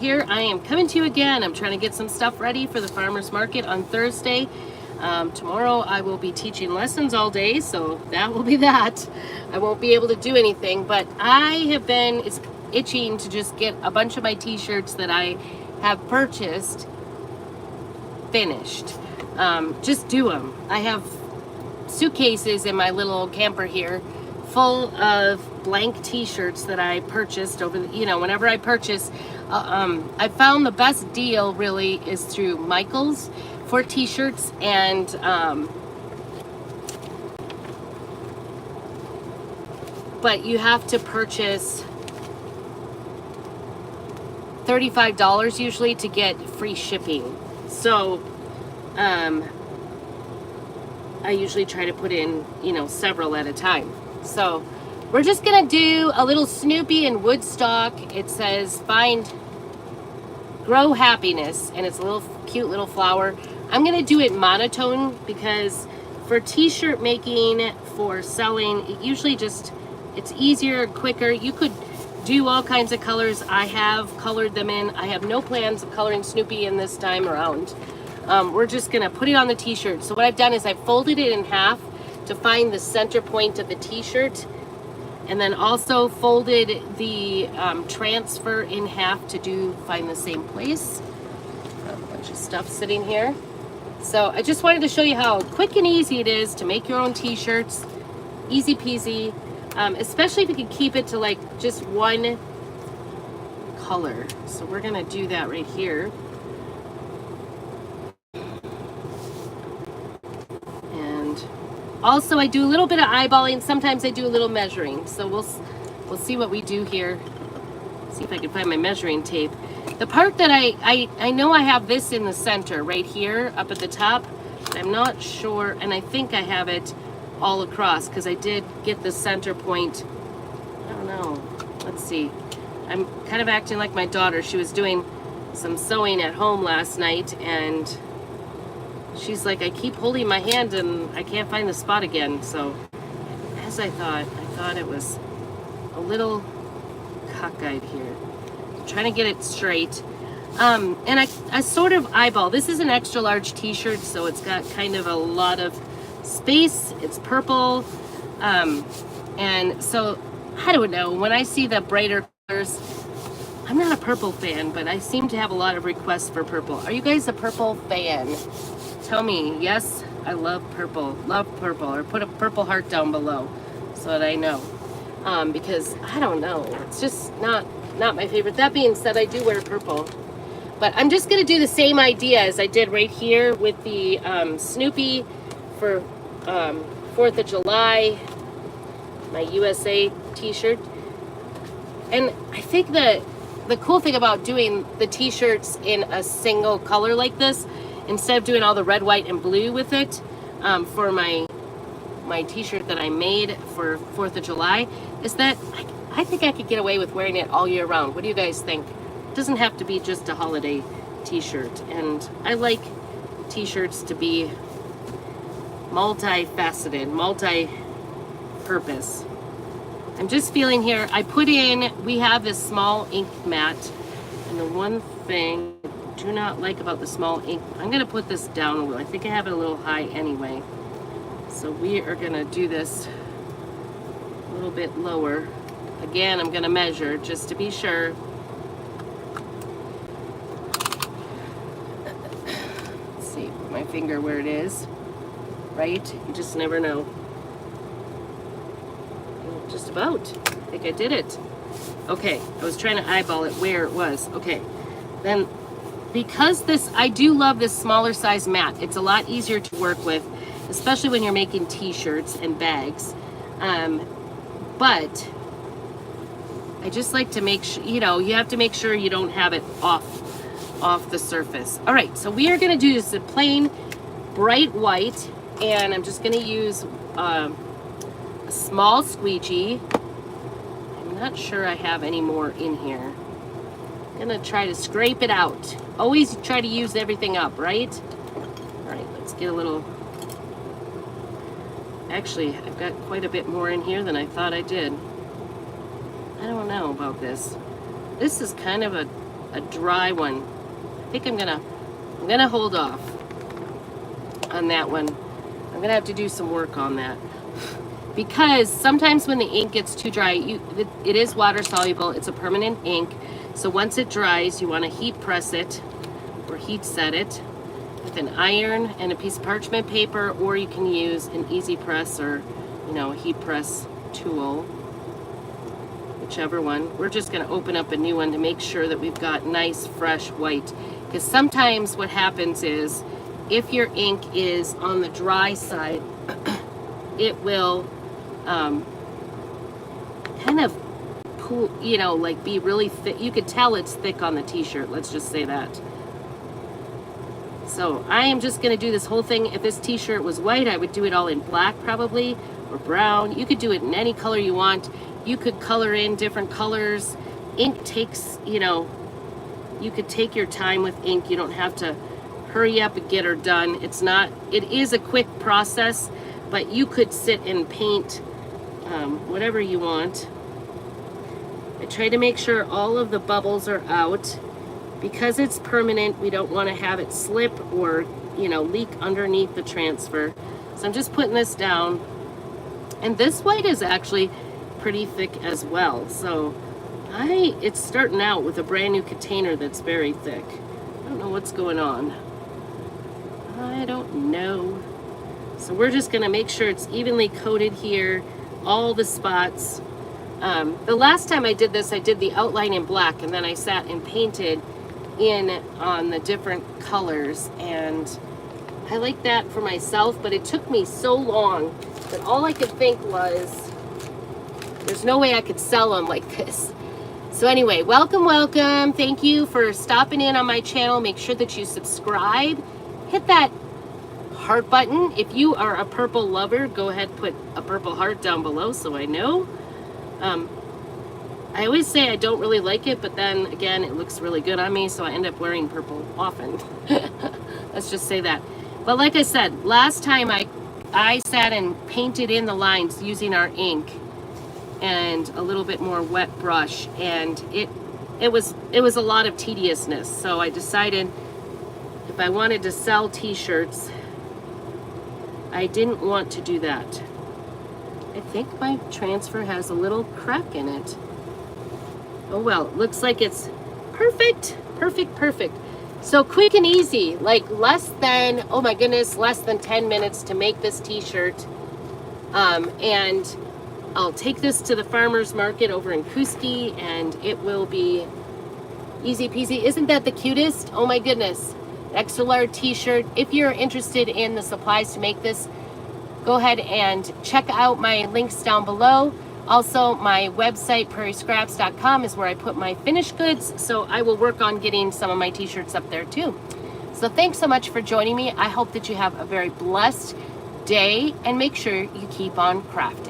Here I am coming to you again. I'm trying to get some stuff ready for the farmers market on Thursday. Tomorrow I will be teaching lessons all day, so that will be that. I won't be able to do anything, but I have been itching to just get a bunch of my t-shirts that I have purchased finished. Just do them. I have suitcases in my little camper here full of blank t-shirts that I purchased over whenever I purchase. I found the best deal really is through Michael's for t-shirts, and but you have to purchase $35 usually to get free shipping. So I usually try to put in several at a time. So we're just gonna do a little Snoopy and Woodstock. It says grow happiness, and it's a little cute little flower. I'm gonna do it monotone because for t-shirt making, for selling, it usually it's easier, quicker. You could do all kinds of colors. I have colored them in. I have no plans of coloring Snoopy in this time around. We're just gonna put it on the t-shirt. So what I've done is I folded it in half to find the center point of the t-shirt, and then also folded the transfer in half to find the same place. A bunch of stuff sitting here. So I just wanted to show you how quick and easy it is to make your own t-shirts. Easy peasy, especially if you can keep it to like just one color. So we're gonna do that right here. Also, I do a little bit of eyeballing. Sometimes I do a little measuring. So we'll see what we do here. See if I can find my measuring tape. The part that I know I have this in the center right here up at the top. I'm not sure, and I think I have it all across because I did get the center point. I don't know. Let's see. I'm kind of acting like my daughter. She was doing some sewing at home last night, and she's like, I keep holding my hand and I can't find the spot again. So as I thought it was a little cockeyed here. I'm trying to get it straight. And I sort of eyeball. This is an extra large t-shirt, so it's got kind of a lot of space. It's purple. And so I don't know, when I see the brighter colors, I'm not a purple fan, but I seem to have a lot of requests for purple. Are you guys a purple fan? Tell me, yes, I love purple, or put a purple heart down below so that I know. Because I don't know, it's just not my favorite. That being said, I do wear purple. But I'm just gonna do the same idea as I did right here with the Snoopy for 4th of July, my USA t-shirt. And I think that the cool thing about doing the t-shirts in a single color like this, instead of doing all the red, white, and blue with it, for my t-shirt that I made for 4th of July, is that I think I could get away with wearing it all year round. What do you guys think? It doesn't have to be just a holiday t-shirt. And I like t-shirts to be multifaceted, multi-purpose. I'm just feeling here, we have this small ink mat, and the one thing I do not like about the small ink, I'm gonna put this down a little. I think I have it a little high anyway. So we are gonna do this a little bit lower. Again, I'm gonna measure just to be sure. Let's see, put my finger where it is. Right? You just never know. Just about. I think I did it. Okay, I was trying to eyeball it where it was. Okay, then because I do love this smaller size mat. It's a lot easier to work with, especially when you're making t-shirts and bags. But I just like to make sure, you have to make sure you don't have it off the surface. All right, so we are gonna do this a plain bright white, and I'm just gonna use a small squeegee. I'm not sure I have any more in here. I'm gonna try to scrape it out. Always try to use everything up, right? All right, let's get a little. Actually, I've got quite a bit more in here than I thought I did. I don't know about this. This is kind of a a dry one. I think I'm gonna hold off on that one. I'm gonna have to do some work on that. Because sometimes when the ink gets too dry, it is water soluble, it's a permanent ink. So once it dries, you want to heat press it or heat set it with an iron and a piece of parchment paper, or you can use an easy press or, you know, a heat press tool, whichever one. We're just going to open up a new one to make sure that we've got nice fresh white, because sometimes what happens is if your ink is on the dry side, it will kind of pool, you know, like be really thick. You could tell it's thick on the t-shirt, let's just say that. So I am just going to do this whole thing. If this t-shirt was white, I would do it all in black probably, or brown. You could do it in any color you want. You could color in different colors. Ink takes, you know, you could take your time with ink. You don't have to hurry up and get her done. It is a quick process, but you could sit and paint whatever you want. I try to make sure all of the bubbles are out. Because it's permanent, we don't want to have it slip or, you know, leak underneath the transfer. So I'm just putting this down. And this white is actually pretty thick as well. So it's starting out with a brand new container that's very thick. I don't know what's going on. I don't know. So we're just going to make sure it's evenly coated here, all the spots. The last time I did this, I did the outline in black, and then I sat and painted in on the different colors, and I like that for myself, but it took me so long that all I could think was there's no way I could sell them like this. So anyway, welcome. Thank you for stopping in on my channel. Make sure that you subscribe. Hit that heart button. If you are a purple lover, go ahead, put a purple heart down below so I know. I always say I don't really like it, but then again, it looks really good on me, so I end up wearing purple often. Let's just say that. But like I said, last time I sat and painted in the lines using our ink and a little bit more wet brush, and it was a lot of tediousness. So I decided if I wanted to sell t-shirts, I didn't want to do that. I think my transfer has a little crack in it. Oh well, it looks like it's perfect. So quick and easy, like less than 10 minutes to make this t-shirt. And I'll take this to the farmer's market over in Kuski, and it will be easy peasy. Isn't that the cutest? Oh my goodness. Extra large t-shirt. If you're interested in the supplies to make this, go ahead and check out my links down below. Also, my website, prairiescraps.com, is where I put my finished goods, so I will work on getting some of my t-shirts up there too. So thanks so much for joining me. I hope that you have a very blessed day, and make sure you keep on crafting.